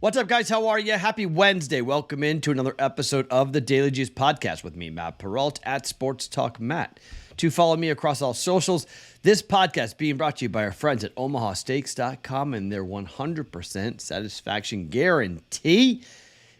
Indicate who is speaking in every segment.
Speaker 1: What's up, guys? How are you? Happy Wednesday. Welcome into another episode of the Daily Juice Podcast with me, Matt Perrault, at Sports Talk Matt. To follow me across all socials, this podcast being brought to you by our friends at omahasteaks.com and their 100% satisfaction guarantee.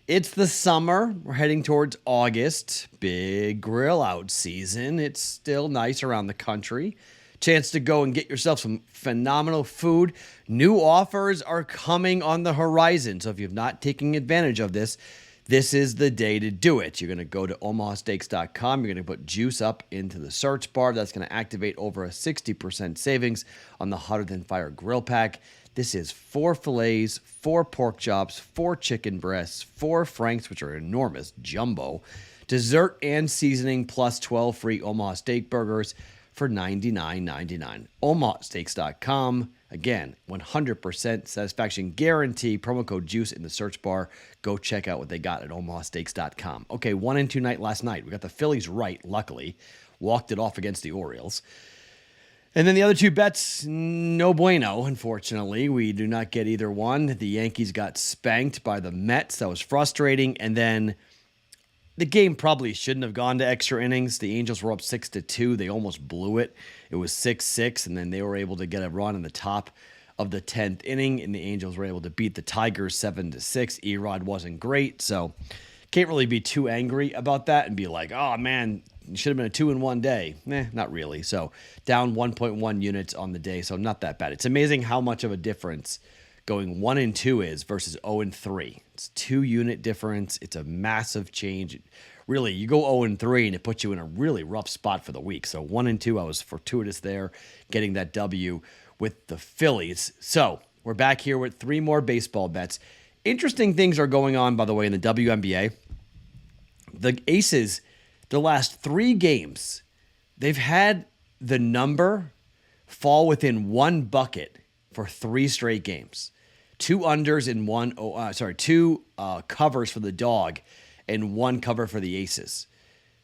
Speaker 1: It's the summer. We're heading towards August. Big grill out season. It's still nice around the country. Chance to go and get yourself some phenomenal food. New offers are coming on the horizon. So if you've not taken advantage of this, this is the day to do it. You're going to go to omahasteaks.com. You're going to put juice up into the search bar. That's going to activate over a 60% savings on the Hotter Than Fire grill pack. This is 4 fillets, 4 pork chops, 4 chicken breasts, 4 franks, which are enormous, jumbo, dessert and seasoning, plus 12 free Omaha Steak burgers for $99.99. omahasteaks.com. Again, 100% satisfaction guarantee. Promo code JUICE in the search bar. Go check out what they got at omahasteaks.com. Okay, 1-2 night last night. We got the Phillies right, luckily. Walked it off against the Orioles. And then the other 2 bets, no bueno, unfortunately. We do not get either one. The Yankees got spanked by the Mets. That was frustrating. And then the game probably shouldn't have gone to extra innings. The Angels were up 6-2. They almost blew it. It was 6-6, and then they were able to get a run in the top of the 10th inning, and the Angels were able to beat the Tigers 7-6. Erod wasn't great, so can't really be too angry about that and be like, oh, man, it should have been a 2-1 day. Not really. So down 1.1 units on the day, so not that bad. It's amazing how much of a difference going 1-2 is versus 0-3. It's 2-unit difference. It's a massive change. Really, you go 0-3 and it puts you in a really rough spot for the week. So 1-2, I was fortuitous there, getting that W with the Phillies. So we're back here with 3 more baseball bets. Interesting things are going on, by the way, in the WNBA. The Aces, the last 3 games, they've had the number fall within 1 bucket for 3 straight games. 2 unders and 2 covers for the Dog and 1 cover for the Aces.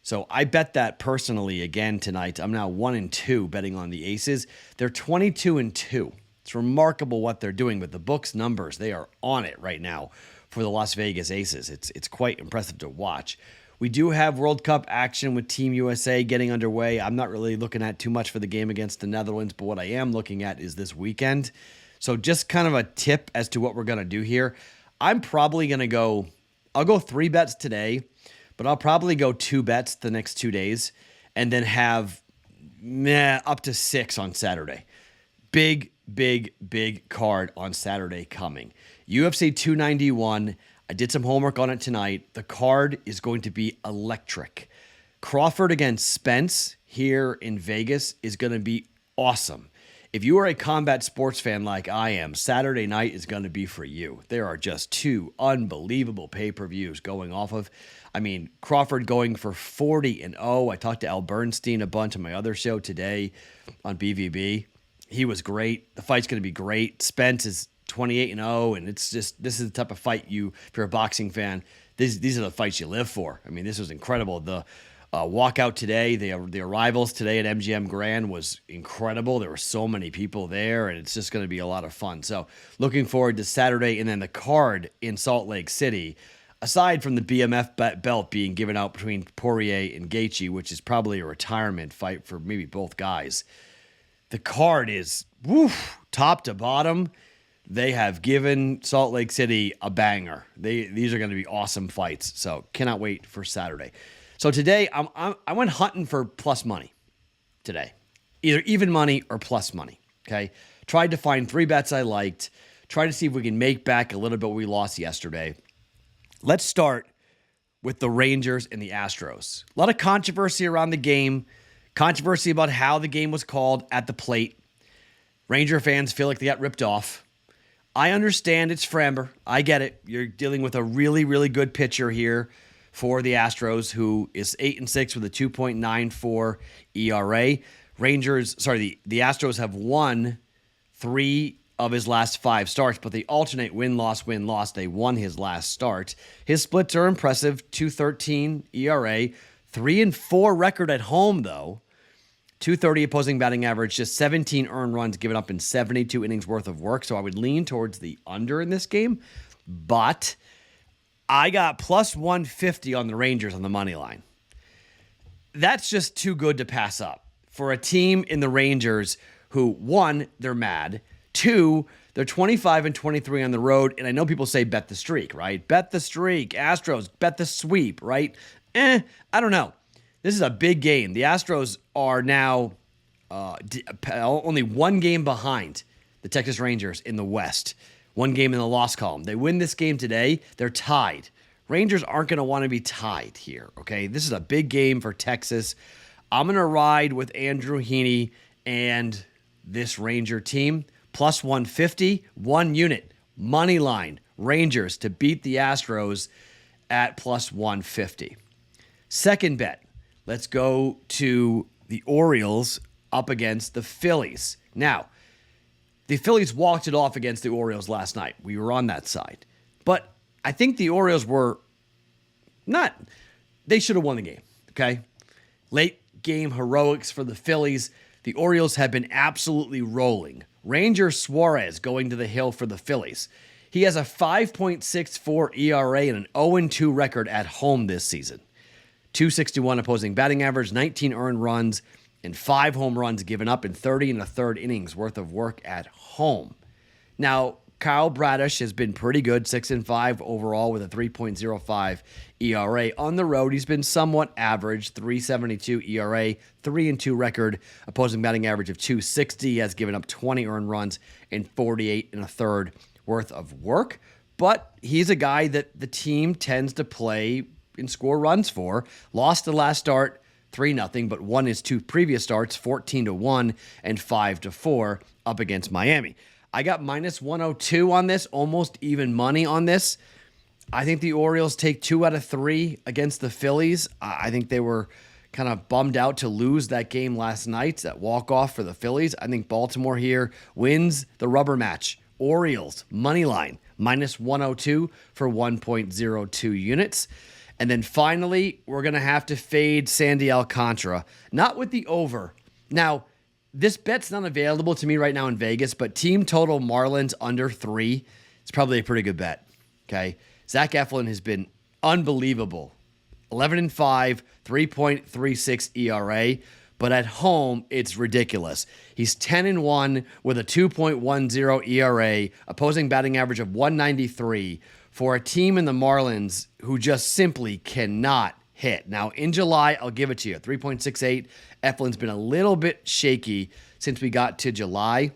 Speaker 1: So I bet that personally again tonight. I'm now 1-2 betting on the Aces. They're 22-2. It's remarkable what they're doing with the books numbers. They are on it right now for the Las Vegas Aces. It's quite impressive to watch. We do have World Cup action with Team USA getting underway. I'm not really looking at too much for the game against the Netherlands, but what I am looking at is this weekend. So just kind of a tip as to what we're going to do here. I'm probably going to go, I'll go 3 bets today, but I'll probably go 2 bets the next 2 days and then have up to 6 on Saturday. Big card on Saturday coming. UFC 291. I did some homework on it tonight. The card is going to be electric. Crawford against Spence here in Vegas is going to be awesome. If you are a combat sports fan like I am, Saturday night is going to be for you. There are just 2 unbelievable pay-per-views going off of. I mean, Crawford going for 40-0. I talked to Al Bernstein a bunch on my other show today on BVB. He was great. The fight's going to be great. Spence is 28-0, and it's just, this is the type of fight if you're a boxing fan, these are the fights you live for. I mean, this was incredible. The walkout today, the arrivals today at MGM Grand was incredible. There were so many people there, and it's just going to be a lot of fun. So looking forward to Saturday, and then the card in Salt Lake City, aside from the BMF belt being given out between Poirier and Gaethje, which is probably a retirement fight for maybe both guys, the card is top to bottom. They have given Salt Lake City a banger. These are going to be awesome fights. So cannot wait for Saturday. So today I went hunting for plus money today, either even money or plus money. Okay, tried to find 3 bets I liked. Tried to see if we can make back a little bit what we lost yesterday. Let's start with the Rangers and the Astros. A lot of controversy around the game. Controversy about how the game was called at the plate. Ranger fans feel like they got ripped off. I understand it's Framber. I get it. You're dealing with a really, really good pitcher here for the Astros, who is 8-6 with a 2.94 ERA. The Astros have won 3 of his last 5 starts, but they alternate win-loss, win-loss. They won his last start. His splits are impressive, 2.13 ERA, 3-4 record at home, though. 230 opposing batting average, just 17 earned runs given up in 72 innings worth of work. So I would lean towards the under in this game. but I got plus 150 on the Rangers on the money line. That's just too good to pass up for a team in the Rangers who, one, they're mad. Two, they're 25-23 on the road. And I know people say bet the streak, right? Bet the streak. Astros, bet the sweep, right? I don't know. This is a big game. The Astros are now only one game behind the Texas Rangers in the West. One game in the loss column. They win this game today, they're tied. Rangers aren't going to want to be tied here, okay? This is a big game for Texas. I'm going to ride with Andrew Heaney and this Ranger team. Plus 150, 1 unit, money line, Rangers to beat the Astros at plus 150. Second bet, let's go to the Orioles up against the Phillies. Now, the Phillies walked it off against the Orioles last night. We were on that side. But I think the Orioles were they should have won the game, okay? Late game heroics for the Phillies. The Orioles have been absolutely rolling. Ranger Suarez going to the hill for the Phillies. He has a 5.64 ERA and an 0-2 record at home this season. 261 opposing batting average, 19 earned runs, and 5 home runs given up in 30 and a third innings worth of work at home. Now, Kyle Bradish has been pretty good, 6-5 overall with a 3.05 ERA. On the road, he's been somewhat average, 3.72 ERA, 3-2 record, opposing batting average of 260. He has given up 20 earned runs and 48 and a third worth of work. But he's a guy that the team tends to play and score runs for. Lost the last start 3-0, but won his 2 previous starts 14-1 and 5-4 up against Miami. I got minus 102 on this, almost even money on this. I think the Orioles take 2 out of 3 against the Phillies. I think they were kind of bummed out to lose that game last night, that walk-off for the Phillies. I think Baltimore here wins the rubber match. Orioles, money line, minus 102 for 1.02 units. And then finally, we're going to have to fade Sandy Alcantara, not with the over. Now, this bet's not available to me right now in Vegas, but team total Marlins under 3 is probably a pretty good bet, okay? Zach Eflin has been unbelievable. 11-5, 3.36 ERA, but at home, it's ridiculous. He's 10-1 with a 2.10 ERA, opposing batting average of 193 for a team in the Marlins who just simply cannot hit. Now, in July, I'll give it to you, 3.68. Eflin's been a little bit shaky since we got to July.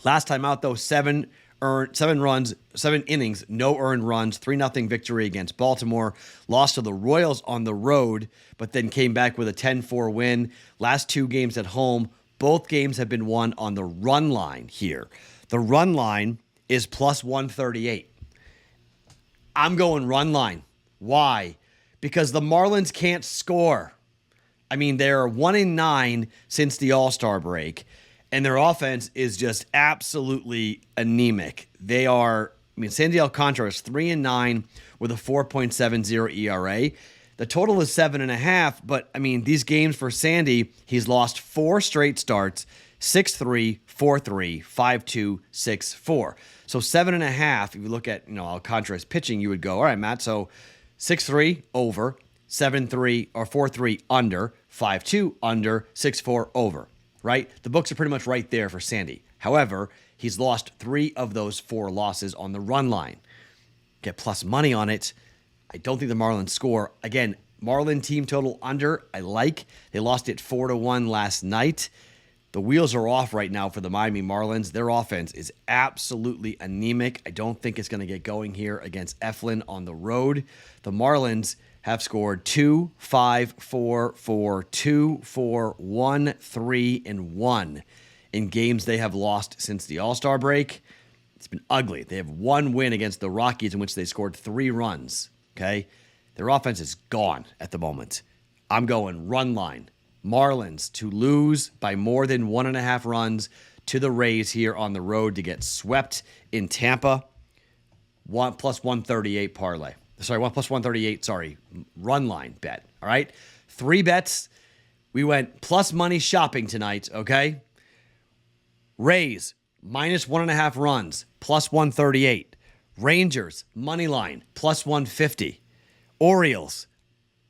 Speaker 1: Last time out, though, 7 innings, no earned runs, 3-0 victory against Baltimore. Lost to the Royals on the road, but then came back with a 10-4 win. Last 2 games at home, both games have been won on the run line here. The run line is plus 138. I'm going run line. Why? Because the Marlins can't score. I mean, they're 1-9 since the All-Star break, and their offense is just absolutely anemic. Sandy Alcantara is 3-9 with a 4.70 ERA. The total is 7.5, but, these games for Sandy, he's lost 4 straight starts, 6-3, 4-3, 5-2, 6-4. So 7.5, if you look at, Alcantara's pitching, you would go, all right, Matt, so 6-3 over, 7-3 or 4-3 under, 5-2 under, 6-4 over, right? The books are pretty much right there for Sandy. However, he's lost 3 of those 4 losses on the run line. Get plus money on it. I don't think the Marlins score. Again, Marlin team total under, I like. They lost it 4-1 last night. The wheels are off right now for the Miami Marlins. Their offense is absolutely anemic. I don't think it's going to get going here against Eflin on the road. The Marlins have scored 2, 5, 4, 4, 2, 4, 1, 3, and 1 in games they have lost since the All-Star break. It's been ugly. They have 1 win against the Rockies in which they scored 3 runs, okay? Their offense is gone at the moment. I'm going run line. Marlins to lose by more than 1.5 runs to the Rays here on the road to get swept in Tampa. 1 plus 138 parlay. 1 plus 138, run line bet. All right? 3 bets. We went plus money shopping tonight, okay? Rays, minus 1.5 runs, plus 138. Rangers, money line, plus 150. Orioles,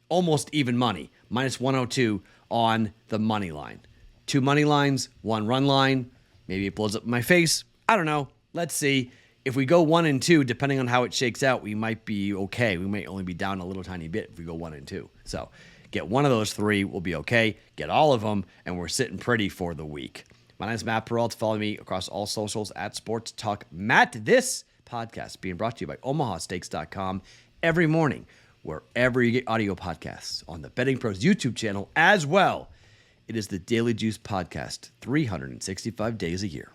Speaker 1: almost even money, minus 102 on the money line. 2 money lines, 1 run line. Maybe it blows up in my face. I don't know. Let's see. If we go 1 and 2, depending on how it shakes out, we might be okay. We might only be down a little tiny bit if we go 1 and 2. So get one of those 3, we'll be okay. Get all of them, and we're sitting pretty for the week. My name is Matt Perrault. Follow me across all socials at Sports Talk Matt. This podcast being brought to you by OmahaSteaks.com every morning, wherever you get audio podcasts, on the BettingPros YouTube channel as well. It is the Daily Juice Podcast, 365 days a year.